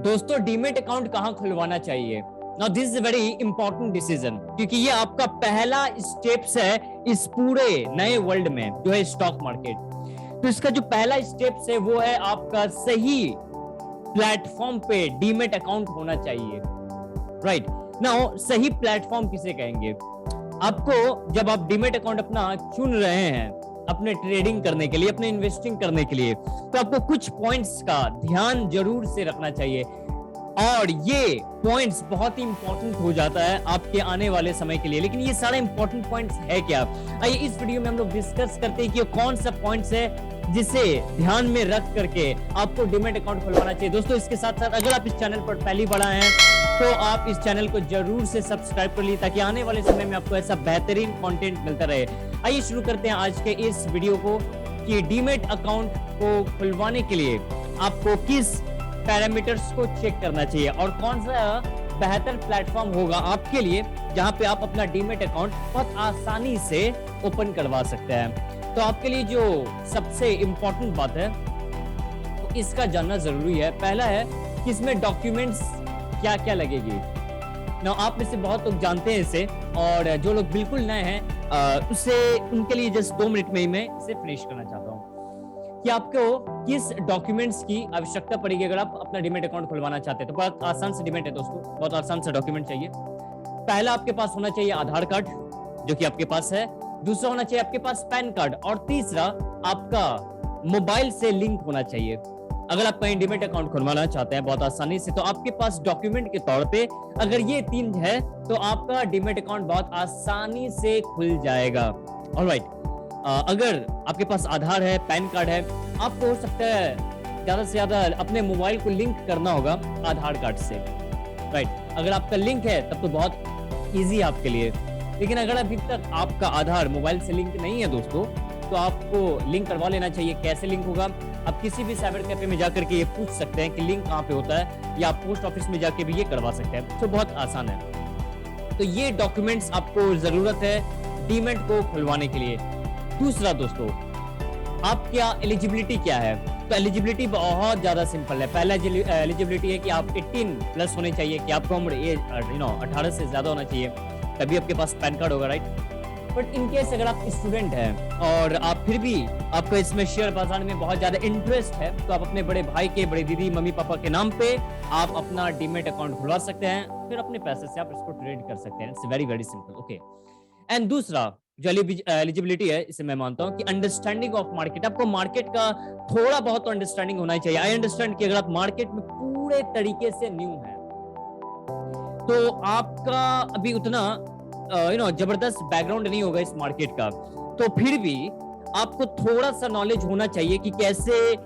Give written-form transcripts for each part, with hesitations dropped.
दोस्तों demat account कहाँ खुलवाना चाहिए? Now this is a very important decision, क्योंकि ये आपका पहला स्टेप्स है इस पूरे नए वर्ल्ड में जो है स्टॉक मार्केट। तो इसका जो पहला स्टेप्स है वो है आपका सही प्लेटफॉर्म पे डीमेट अकाउंट होना चाहिए। राइट नाउ सही प्लेटफॉर्म किसे कहेंगे? आपको जब आप डीमेट अकाउंट अपना चुन रहे हैं अपने ट्रेडिंग करने के लिए, अपने इन्वेस्टिंग करने के लिए, तो आपको कुछ पॉइंट्स का ध्यान जरूर से रखना चाहिए। और ये पॉइंट्स बहुत ही इंपॉर्टेंट हो जाता है आपके आने वाले समय के लिए। लेकिन ये सारे इंपॉर्टेंट पॉइंट्स है क्या? आइए इस वीडियो में हम लोग डिस्कस करते हैं कि कौन सा पॉइंट्स है जिसे ध्यान में रख करके आपको डीमेट अकाउंट खुलवाना चाहिए। दोस्तों इसके साथ साथ अगर आप इस चैनल पर पहली बार आए हैं तो आप इस चैनल को जरूर से सब्सक्राइब कर लीजिए, ताकि आने वाले समय में आपको ऐसा बेहतरीन कंटेंट मिलता रहे। आइए शुरू करते हैं आज के इस वीडियो को कि डीमेट अकाउंट को खुलवाने के लिए आपको किस पैरामीटर्स को चेक करना चाहिए और कौन सा बेहतर प्लेटफॉर्म होगा आपके लिए जहां पे आप अपना डीमेट अकाउंट बहुत आसानी से ओपन करवा सकते हैं। तो आपके लिए जो सबसे इंपॉर्टेंट बात है तो इसका जानना जरूरी है। पहला है कि इसमें डॉक्यूमेंट्स क्या क्या लगेगी। ना आप में से बहुत लोग जानते हैं इसे, और जो लोग बिल्कुल नए हैं उसे उनके लिए जस्ट 2 मिनट में ही मैं इसे फिनिश करना चाहता हूँ कि आपको किस डॉक्यूमेंट्स की आवश्यकता पड़ेगी अगर आप अपना डीमेट अकाउंट खुलवाना चाहते हैं। तो बहुत आसान से डीमेट है दोस्तों, बहुत आसान सा डॉक्यूमेंट चाहिए। पहला आपके पास होना चाहिए आधार कार्ड, जो कि आपके पास है। दूसरा होना चाहिए आपके पास पैन कार्ड, और तीसरा आपका मोबाइल से लिंक होना चाहिए। अगर आप कहीं डीमेट अकाउंट खुलवाना चाहते हैं बहुत आसानी से, तो आपके पास डॉक्यूमेंट के तौर पे अगर ये 3 है तो आपका डीमेट अकाउंट बहुत आसानी से खुल जाएगा। ऑलराइट, अगर आपके पास आधार है, पैन कार्ड है, आपको हो सकता है ज्यादा से ज्यादा अपने मोबाइल को लिंक करना होगा आधार कार्ड से। राइट, अगर आपका लिंक है तब तो बहुत इजी है आपके लिए। लेकिन अगर अभी तक आपका आधार मोबाइल से लिंक नहीं है दोस्तों, तो आपको लिंक करवा लेना चाहिए। कैसे लिंक होगा? आप किसी भी साइबर कैफे में जाकर के ये पूछ सकते हैं कि लिंक कहाँ पे होता है, या आप पोस्ट ऑफिस में जाके भी ये करवा सकते हैं। तो बहुत आसान है। तो ये डॉक्यूमेंट्स आपको जरूरत है डीमेट को खुलवाने के लिए। दूसरा दोस्तों, आपका एलिजिबिलिटी क्या है? तो एलिजिबिलिटी बहुत ज्यादा सिंपल है। पहला एलिजिबिलिटी है कि आप 18 प्लस होने चाहिए, कि आपको उम्र 18 से ज्यादा होना चाहिए, तभी आपके पास पैन कार्ड होगा। राइट, बट इन केस अगर आप स्टूडेंट हैं और आप फिर भी आपको इसमें शेयर बाजार में बहुत ज्यादा इंटरेस्ट है, तो आप अपने बड़े भाई के, बड़े दीदी, मम्मी पापा के नाम पे आप अपना डीमेट अकाउंट खुलवा सकते हैं। फिर अपने पैसे से आप इसको ट्रेड कर सकते हैं। It's very very simple. Okay, and दूसरा जो एलिजिबिलिटी है, इसे मैं मानता हूं कि अंडरस्टैंडिंग ऑफ मार्केट। आपको मार्केट का थोड़ा बहुत तो अंडरस्टैंडिंग होना चाहिए। आई अंडरस्टैंड कि अगर आप मार्केट में पूरे तरीके से न्यू हैं तो आपका अभी उतना जबरदस्त बैकग्राउंड नहीं होगा इस मार्केट का, तो फिर भी आपको थोड़ा सा नॉलेज होना चाहिए कि कैसे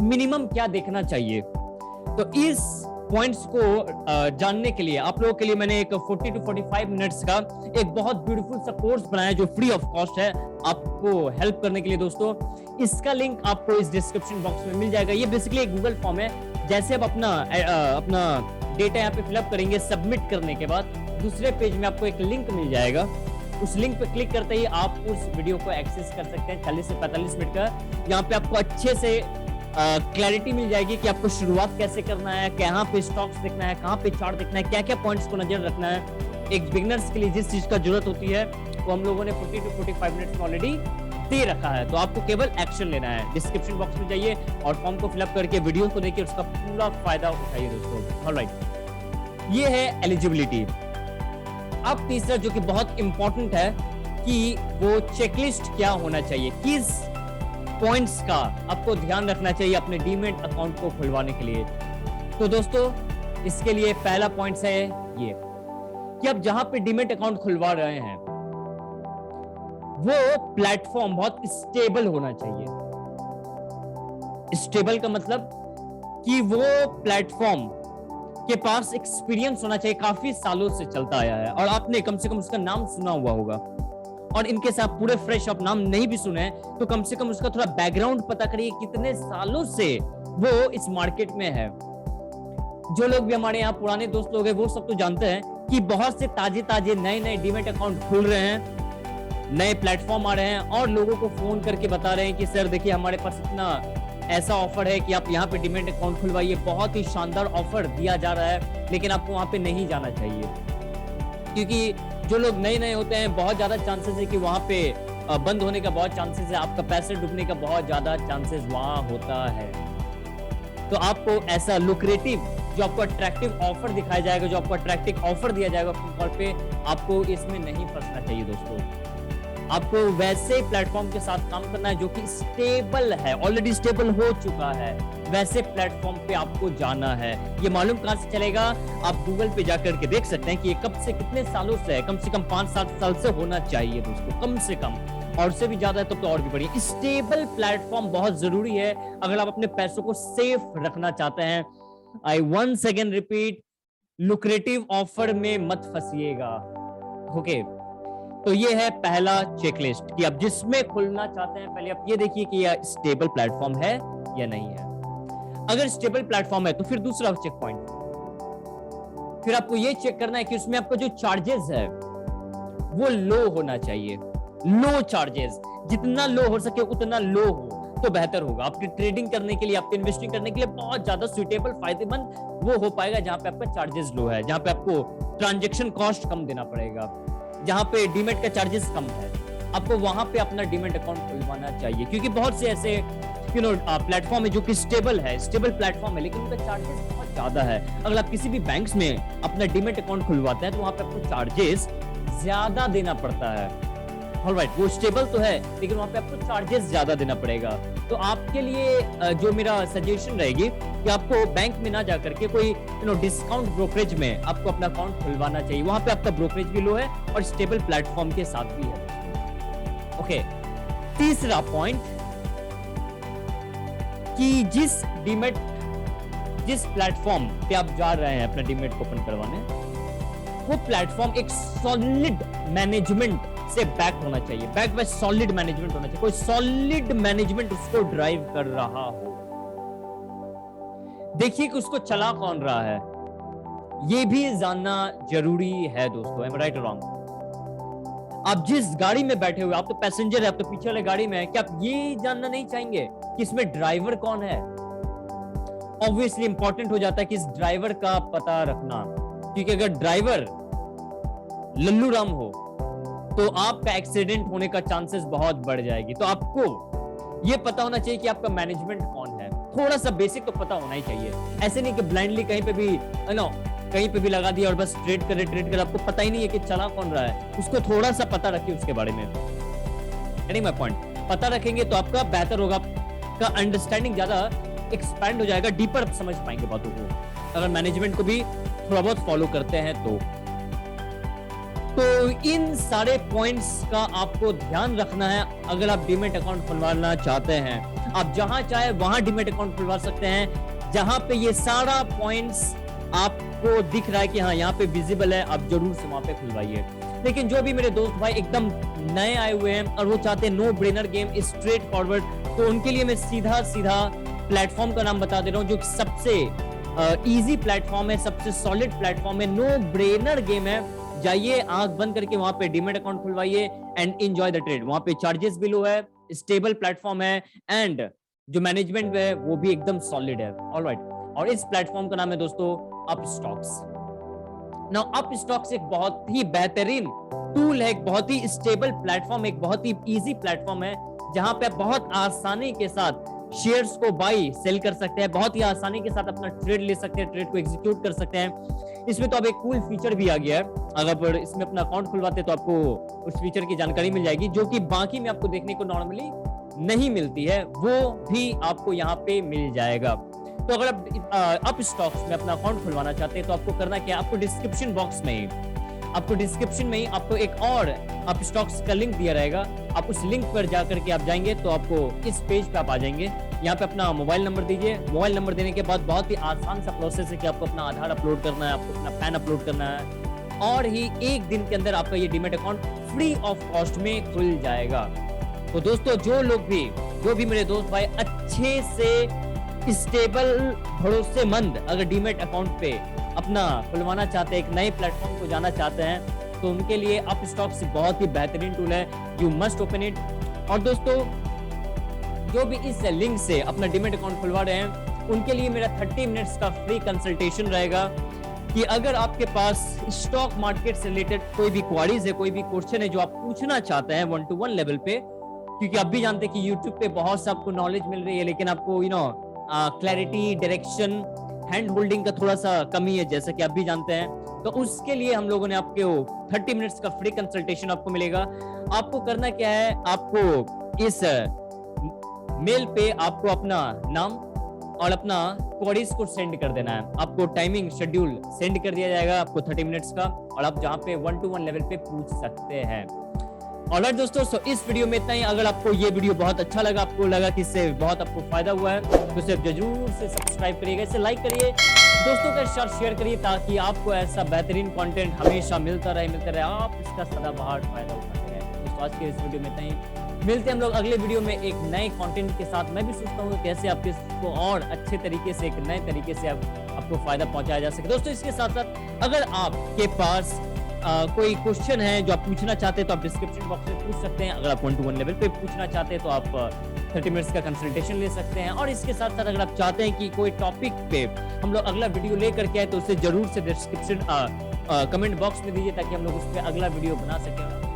मिनिमम क्या देखना चाहिए। तो इस पॉइंट्स को जानने के लिए आप लोगों के लिए मैंने एक 40 to 45 मिनट्स का एक बहुत ब्यूटीफुल सा कोर्स बनाया जो फ्री ऑफ कॉस्ट है आपको हेल्प करने के लिए। दोस्तों इसका लिंक आपको इस डिस्क्रिप्शन बॉक्स में मिल जाएगा। ये बेसिकली एक गूगल फॉर्म है। जैसे आप अपना डेटा यहाँ पे फिलअप करेंगे, सबमिट करने के बाद दूसरे पेज में आपको एक लिंक मिल जाएगा। उस लिंक पे क्लिक करते ही आप उस वीडियो को एक्सेस कर सकते हैं। 40 से 45 मिनट का यहाँ पे आपको अच्छे से क्लैरिटी मिल जाएगी कि आपको शुरुआत कैसे करना है, कहाँ पे स्टॉक्स देखना है, कहाँ पे चार्ट देखना है, क्या क्या पॉइंट्स को नजर रखना है। एक बिगिनर्स के लिए जिस चीज का जरूरत होती है वो हम लोगों ने 40 to 45 मिनट्स में ऑलरेडी दे रखा है। तो आपको केवल एक्शन लेना है। डिस्क्रिप्शन बॉक्स में जाइए और फॉर्म को फिलअप करके वीडियो को देखिए, उसका पूरा फायदा उठाइए दोस्तों। ऑलराइट, ये है एलिजिबिलिटी। अब तीसरा जो कि बहुत इंपॉर्टेंट है कि वो चेकलिस्ट क्या होना चाहिए, किस पॉइंट्स का आपको ध्यान रखना चाहिए अपने डीमेट अकाउंट को खुलवाने के लिए। तो दोस्तों इसके लिए पहला पॉइंट है ये कि आप जहां पे डीमेट अकाउंट खुलवा रहे हैं वो प्लेटफॉर्म बहुत स्टेबल होना चाहिए। स्टेबल का मतलब कि वो प्लेटफॉर्म के पास एक्सपीरियंस होना चाहिए, काफी सालों से चलता आया है और आपने कम से कम उसका नाम सुना हुआ होगा। और इनके साथ पूरे फ्रेश आप नाम नहीं भी सुने तो कम से कम उसका थोड़ा बैकग्राउंड पता करिए, कितने सालों से वो इस मार्केट में है। जो लोग भी हमारे यहाँ पुराने दोस्त लोग हैं वो सब तो जानते हैं कि बहुत से ताजे ताजे नए नए डीमेट अकाउंट खुल रहे हैं, नए प्लेटफॉर्म आ रहे हैं और लोगों को फोन करके बता रहे हैं कि सर देखिए हमारे पास इतना ऐसा ऑफर है कि आप यहाँ पे डीमैट अकाउंट खुलवाइए, बहुत ही शानदार ऑफर दिया जा रहा है, लेकिन आपको वहां पे नहीं जाना चाहिए, क्योंकि जो लोग नए नए होते हैं बहुत ज्यादा चांसेस है कि वहां पे बंद होने का बहुत चांसेस है, आपका पैसे डूबने का बहुत ज्यादा चांसेस वहां होता है। तो आपको ऐसा लुक्रेटिव, जो आपको अट्रैक्टिव ऑफर दिखाया जाएगा, जो आपको अट्रैक्टिव ऑफर दिया जाएगा कॉल पे, आपको इसमें नहीं फंसना चाहिए दोस्तों। आपको वैसे प्लेटफॉर्म के साथ काम करना है जो कि स्टेबल है, ऑलरेडी स्टेबल हो चुका है, वैसे प्लेटफॉर्म पे आपको जाना है। ये मालूम कहां से चलेगा? आप गूगल पे जाकर के देख सकते हैं कि ये कब से कितने सालों से है, कम से कम 5-7 साल से होना चाहिए दोस्तों, कम से कम, और से भी ज्यादा है तो और भी बढ़िया। स्टेबल प्लेटफॉर्म बहुत जरूरी है अगर आप अपने पैसों को सेफ रखना चाहते हैं। I once again repeat, lucrative offer में मत फंसिएगा। ओके, तो ये है पहला चेकलिस्ट कि आप जिसमें खुलना चाहते हैं पहले आप ये देखिए कि यह स्टेबल प्लेटफॉर्म है या नहीं है। अगर स्टेबल प्लेटफॉर्म है तो फिर दूसरा चेक पॉइंट, फिर आपको ये चेक करना है कि उसमें आपका जो चार्जेस है वो लो होना चाहिए। लो चार्जेस, जितना लो हो सके उतना लो हो तो बेहतर होगा आपकी ट्रेडिंग करने के लिए, आपके इन्वेस्टिंग करने के लिए बहुत ज्यादा सुटेबल, फायदेमंद वो हो पाएगा जहां पे आपका चार्जेस लो है, जहां पे आपको ट्रांजैक्शन कॉस्ट कम देना पड़ेगा, जहां पे डीमैट का चार्जेस कम है। आपको वहां पे अपना डीमैट अकाउंट खुलवाना चाहिए, क्योंकि बहुत से ऐसे प्लेटफॉर्म है जो कि स्टेबल है, स्टेबल प्लेटफॉर्म है, लेकिन उनका चार्जेस बहुत ज्यादा है। अगर आप किसी भी बैंक्स में अपना डीमैट अकाउंट खुलवाते हैं तो वहां पे आपको चार्जेस ज्यादा देना पड़ता है। ऑलराइट, वो स्टेबल तो है लेकिन वहां पे आपको चार्जेस ज्यादा देना पड़ेगा। तो आपके लिए जो मेरा सजेशन रहेगी कि आपको बैंक में ना जाकर के कोई डिस्काउंट ब्रोकरेज में आपको अपना अकाउंट खुलवाना चाहिए, वहां पे आपका ब्रोकरेज भी लो है और स्टेबल प्लेटफॉर्म के साथ भी है। ओके, तीसरा पॉइंट कि जिस प्लेटफॉर्म पे आप जा रहे हैं अपना डीमैट ओपन करवाने, वो प्लेटफॉर्म एक सॉलिड मैनेजमेंट से बैक होना चाहिए, बैक बाय सॉलिड मैनेजमेंट होना चाहिए, कोई सॉलिड मैनेजमेंट उसको ड्राइव कर रहा हो। देखिए कि उसको चला कौन रहा है, ये भी जानना जरूरी है दोस्तों। एम राइट और रॉन्ग? आप जिस गाड़ी में बैठे हुए, आप तो पैसेंजर है, आप तो पीछे वाले गाड़ी में है, क्या आप ये जानना नहीं चाहेंगे कि इसमें ड्राइवर कौन है? ऑब्वियसली इंपॉर्टेंट हो जाता है कि इस ड्राइवर का पता रखना, क्योंकि अगर ड्राइवर लल्लू राम हो तो आपका एक्सीडेंट होने का चांसेस बहुत बढ़ जाएगी। तो आपको ये पता होना चाहिए कि आपका मैनेजमेंट कौन है, थोड़ा सा बेसिक तो पता होना ही चाहिए। ऐसे नहीं कि ब्लाइंडली कहीं पे भी कहीं पे भी लगा दिया और बस ट्रेड करे, आपको पता ही नहीं है कि चला कौन रहा है। उसको थोड़ा सा पता रखिए उसके बारे में। माय पॉइंट, पता रखेंगे तो आपका बेहतर होगा, आपका अंडरस्टैंडिंग ज्यादा एक्सपैंड हो जाएगा, डीपर समझ पाएंगे बातों को, अगर मैनेजमेंट को भी थोड़ा बहुत फॉलो करते हैं तो इन सारे पॉइंट्स का आपको ध्यान रखना है अगर आप डीमैट अकाउंट खुलवाना चाहते हैं। आप जहां चाहे वहां डीमैट अकाउंट खुलवा सकते हैं, जहां पे ये सारा पॉइंट्स आपको दिख रहा है कि हाँ यहाँ पे विजिबल है, आप जरूर से वहां पे खुलवाइए। लेकिन जो भी मेरे दोस्त भाई एकदम नए आए हुए हैं और वो चाहते हैं no brainer game, straight forward, तो उनके लिए मैं सीधा प्लेटफॉर्म का नाम बता दे रहा हूँ जो सबसे इजी प्लेटफॉर्म है, सबसे सॉलिड प्लेटफॉर्म है, नो ब्रेनर गेम है। जाइए, आंख बंद करके वहां पे डीमैट अकाउंट खुलवाइए एंड एंजॉय द ट्रेड। वहां पे चार्जेस भी लो है, स्टेबल प्लेटफॉर्म है एंड जो मैनेजमेंट है वो भी एकदम सॉलिड है। ऑलराइट, और इस प्लेटफॉर्म का नाम है दोस्तों अपस्टॉक्स। नाउ अपस्टॉक्स एक बहुत ही बेहतरीन टूल है, एक बहुत ही स्टेबल प्लेटफॉर्म, एक बहुत ही इजी प्लेटफॉर्म है जहां पे आप बहुत आसानी के साथ शेयर्स को बाई सेल कर सकते हैं, बहुत ही आसानी के साथ अपना ट्रेड ले सकते हैं, ट्रेड को एग्जीक्यूट कर सकते हैं। इसमें तो अब एक कूल फीचर भी आ गया है, अगर इसमें अपना अकाउंट खुलवाते हैं तो आपको उस फीचर की जानकारी मिल जाएगी जो कि बाकी में आपको देखने को नॉर्मली नहीं मिलती है, वो भी आपको यहाँ पे मिल जाएगा। तो अगर आप अपस्टॉक्स में अपना अकाउंट खुलवाना चाहते हैं तो आपको करना क्या, आपको डिस्क्रिप्शन बॉक्स में ही आपको एक और अपस्टॉक्स का लिंक दिया रहेगा। आप उस लिंक पर जाकर के आप जाएंगे तो आपको इस पेज पे आप आ जाएंगे। यहाँ पे अपना मोबाइल नंबर दीजिए। मोबाइल नंबर देने के बाद बहुत ही आसान सा प्रोसेस है कि आपको अपना आधार अपलोड करना है, आपको अपना पैन अपलोड करना है और ही एक दिन के अंदर आपका ये demat account free of cost में खुल जाएगा। तो दोस्तों जो भी मेरे दोस्त भाई अच्छे से स्टेबल भरोसेमंद अगर डीमैट अकाउंट पे अपना खुलवाना चाहते हैं, एक नए प्लेटफॉर्म को जाना चाहते हैं, तो उनके लिए अपस्टॉक्स बहुत ही बेहतरीन टूल है। You must open it. और दोस्तों जो भी इस लिंक से अपना डीमैट अकाउंट खुलवा रहे हैं उनके लिए मेरा 30 मिनट्स का फ्री कंसल्टेशन रहेगा कि अगर आपके पास स्टॉक मार्केट से रिलेटेड कोई भी क्वेरीज है, कोई भी क्वेश्चन है जो आप पूछना चाहते हैं 1-to-1 लेवल पे, क्योंकि आप भी जानते हैं कि यूट्यूब पे बहुत सा आपको नॉलेज मिल रही है लेकिन आपको क्लैरिटी, डायरेक्शन, हैंड होल्डिंग का थोड़ा सा कमी है, जैसा कि आप भी जानते हैं। तो उसके लिए हम लोगों ने आपको 30 मिनट्स का फ्री कंसल्टेशन आपको मिलेगा। आपको करना क्या है, आपको इस मेल पे आपको अपना नाम और अपना क्वेरीज को सेंड कर देना है। आपको टाइमिंग शेड्यूल सेंड कर दिया जाएगा आपको 30 मिनट्स का, और आप जहां पे 1-to-1 लेवल पे पूछ सकते हैं। ऑलराइट दोस्तों, सो इस वीडियो में इतना ही। अगर आपको ये वीडियो बहुत अच्छा लगा, आपको लगा कि इससे बहुत आपको फायदा हुआ है, तो इसे जरूर से सब्सक्राइब करिएगा, इसे लाइक करिए, दोस्तों के साथ शेयर करिए, ताकि आपको ऐसा बेहतरीन कंटेंट हमेशा मिलता रहे, आप इसका सदाबहार फायदा उठाते रहें। दोस्तों आज के इस वीडियो में इतना ही। मिलते हैं हम लोग अगले वीडियो में एक नए कंटेंट के साथ। मैं भी सोचता हूँ कैसे आप इसको और अच्छे तरीके से, एक नए तरीके से आपको फायदा पहुंचाया जा सके। दोस्तों इसके साथ साथ अगर आपके पास कोई क्वेश्चन है जो आप पूछना चाहते हैं तो आप डिस्क्रिप्शन बॉक्स में पूछ सकते हैं। अगर आप 1-to-1 लेवल पे पूछना चाहते हैं तो आप 30 मिनट्स का कंसल्टेशन ले सकते हैं। और इसके साथ साथ अगर आप चाहते हैं कि कोई टॉपिक पे हम लोग अगला वीडियो लेकर के आए तो उसे जरूर से डिस्क्रिप्शन कमेंट बॉक्स में दीजिए, ताकि हम लोग उस पर अगला वीडियो बना सकें।